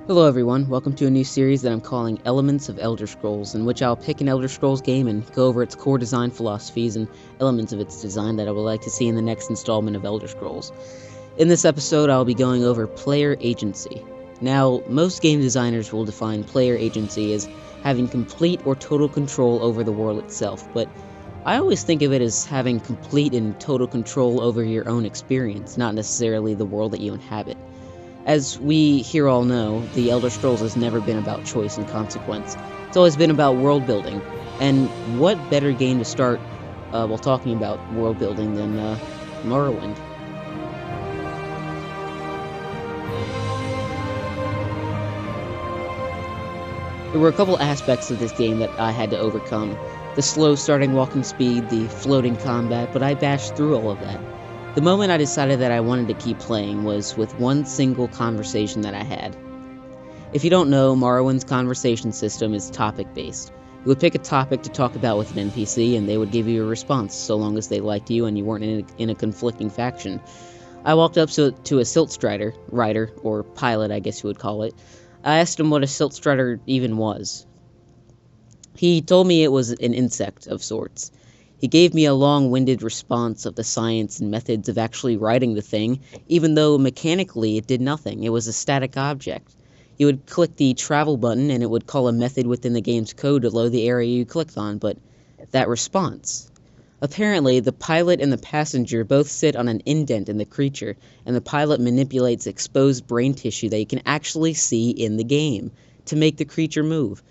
Hello everyone, welcome to a new series that I'm calling Elements of Elder Scrolls, in which I'll pick an Elder Scrolls game and go over its core design philosophies and elements of its design that I would like to see in the next installment of Elder Scrolls. In this episode, I'll be going over player agency. Now, most game designers will define player agency as having complete or total control over the world itself, but I always think of it as having complete and total control over your own experience, not necessarily the world that you inhabit. As we here all know, the Elder Scrolls has never been about choice and consequence. It's always been about world building. And what better game to start while talking about world building than Morrowind? There were a couple aspects of this game that I had to overcome. The slow starting walking speed, the floating combat, but I bashed through all of that. The moment I decided that I wanted to keep playing was with one single conversation that I had. If you don't know, Morrowind's conversation system is topic-based. You would pick a topic to talk about with an NPC, and they would give you a response, so long as they liked you and you weren't in a conflicting faction. I walked up to a Siltstrider, rider, or pilot I guess you would call it. I asked him what a Siltstrider even was. He told me it was an insect of sorts. He gave me a long-winded response of the science and methods of actually writing the thing, even though mechanically it did nothing. It was a static object. You would click the travel button and it would call a method within the game's code to load the area you clicked on, but that response. Apparently, the pilot and the passenger both sit on an indent in the creature, and the pilot manipulates exposed brain tissue that you can actually see in the game to make the creature move.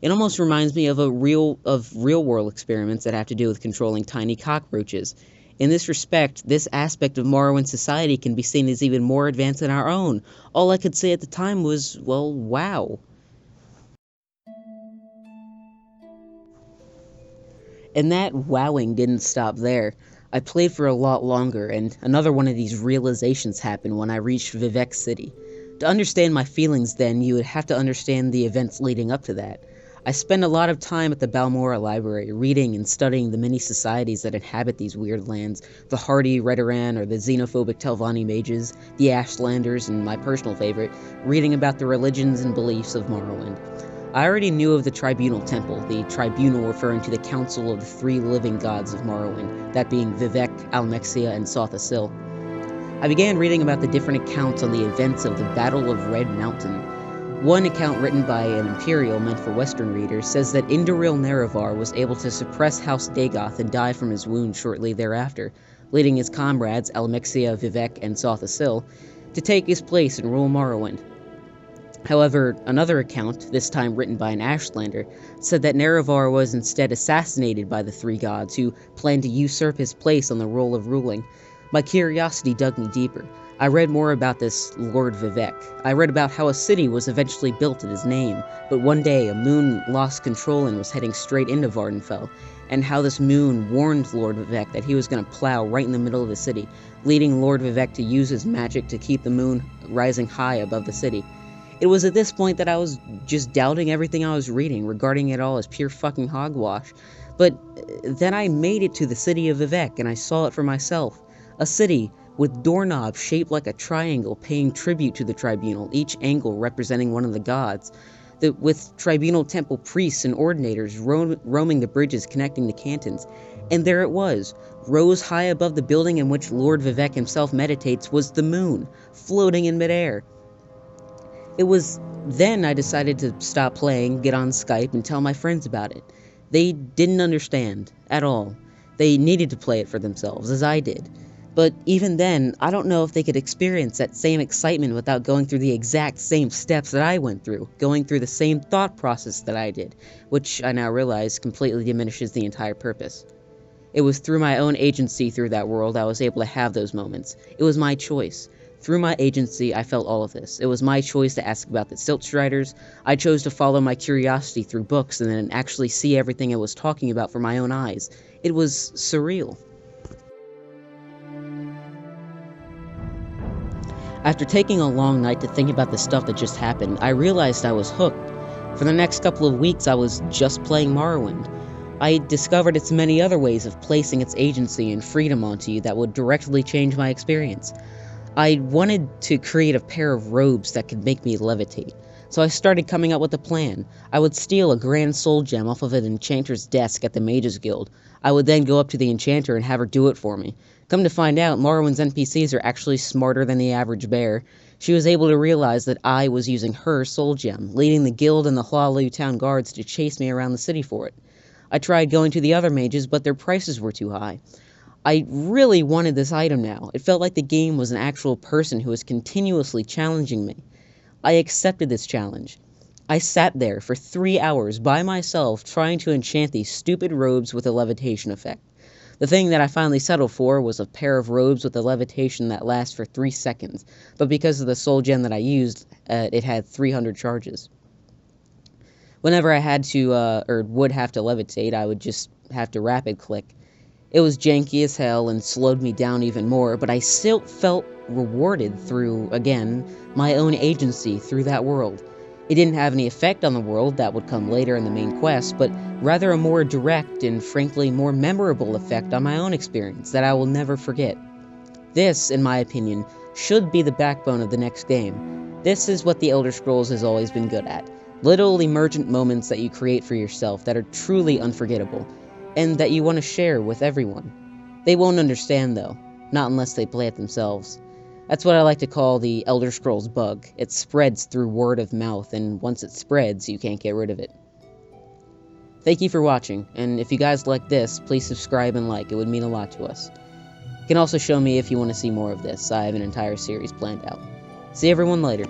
It almost reminds me of real-world experiments that have to do with controlling tiny cockroaches. In this respect, this aspect of Morrowind society can be seen as even more advanced than our own. All I could say at the time was, well, wow. And that wowing didn't stop there. I played for a lot longer, and another one of these realizations happened when I reached Vivec City. To understand my feelings then, you would have to understand the events leading up to that. I spend a lot of time at the Balmora Library, reading and studying the many societies that inhabit these weird lands, the hardy Redoran or the xenophobic Telvanni mages, the Ashlanders, and my personal favorite, reading about the religions and beliefs of Morrowind. I already knew of the Tribunal Temple, the Tribunal referring to the Council of the Three Living Gods of Morrowind, that being Vivec, Almexia, and Sotha Sil. I began reading about the different accounts on the events of the Battle of Red Mountain. One account written by an Imperial meant for Western readers says that Indoril Nerevar was able to suppress House Dagoth and died from his wound shortly thereafter, leading his comrades Almexia, Vivec, and Sotha Sil to take his place and rule Morrowind. However, another account, this time written by an Ashlander, said that Nerevar was instead assassinated by the three gods who planned to usurp his place on the role of ruling. My curiosity dug me deeper. I read more about this Lord Vivec. I read about how a city was eventually built in his name, but one day a moon lost control and was heading straight into Vardenfell, and how this moon warned Lord Vivec that he was going to plow right in the middle of the city, leading Lord Vivec to use his magic to keep the moon rising high above the city. It was at this point that I was just doubting everything I was reading, regarding it all as pure fucking hogwash. But then I made it to the city of Vivec, and I saw it for myself. A city with doorknobs shaped like a triangle paying tribute to the tribunal, each angle representing one of the gods, with tribunal temple priests and ordinators roaming the bridges connecting the cantons. And there it was, rose high above the building in which Lord Vivec himself meditates, was the moon, floating in midair. It was then I decided to stop playing, get on Skype, and tell my friends about it. They didn't understand, at all. They needed to play it for themselves, as I did. But even then, I don't know if they could experience that same excitement without going through the exact same steps that I went through, going through the same thought process that I did, which I now realize completely diminishes the entire purpose. It was through my own agency through that world I was able to have those moments. It was my choice. Through my agency, I felt all of this. It was my choice to ask about the Siltstriders. I chose to follow my curiosity through books and then actually see everything it was talking about for my own eyes. It was surreal. After taking a long night to think about the stuff that just happened, I realized I was hooked. For the next couple of weeks, I was just playing Morrowind. I discovered its many other ways of placing its agency and freedom onto you that would directly change my experience. I wanted to create a pair of robes that could make me levitate, So I started coming up with a plan. I would steal a grand soul gem off of an enchanter's desk at the Mages Guild. I would then go up to the enchanter and have her do it for me. Come to find out, Morrowind's NPCs are actually smarter than the average bear. She was able to realize that I was using her soul gem, leading the guild and the Hlaalu town guards to chase me around the city for it. I tried going to the other mages, but their prices were too high. I really wanted this item now. It felt like the game was an actual person who was continuously challenging me. I accepted this challenge. I sat there for 3 hours by myself trying to enchant these stupid robes with a levitation effect. The thing that I finally settled for was a pair of robes with a levitation that lasts for 3 seconds, but because of the soul gem that I used, it had 300 charges. Whenever I had to, or would have to levitate, I would just have to rapid click. It was janky as hell and slowed me down even more, but I still felt rewarded through, again, my own agency through that world. It didn't have any effect on the world that would come later in the main quest, but rather a more direct and frankly more memorable effect on my own experience that I will never forget. This, in my opinion, should be the backbone of the next game. This is what the Elder Scrolls has always been good at. Little emergent moments that you create for yourself that are truly unforgettable, and that you want to share with everyone. They won't understand, though, not unless they play it themselves. That's what I like to call the Elder Scrolls bug. It spreads through word of mouth, and once it spreads, you can't get rid of it. Thank you for watching, and if you guys like this, please subscribe and like. It would mean a lot to us. You can also show me if you want to see more of this. I have an entire series planned out. See everyone later.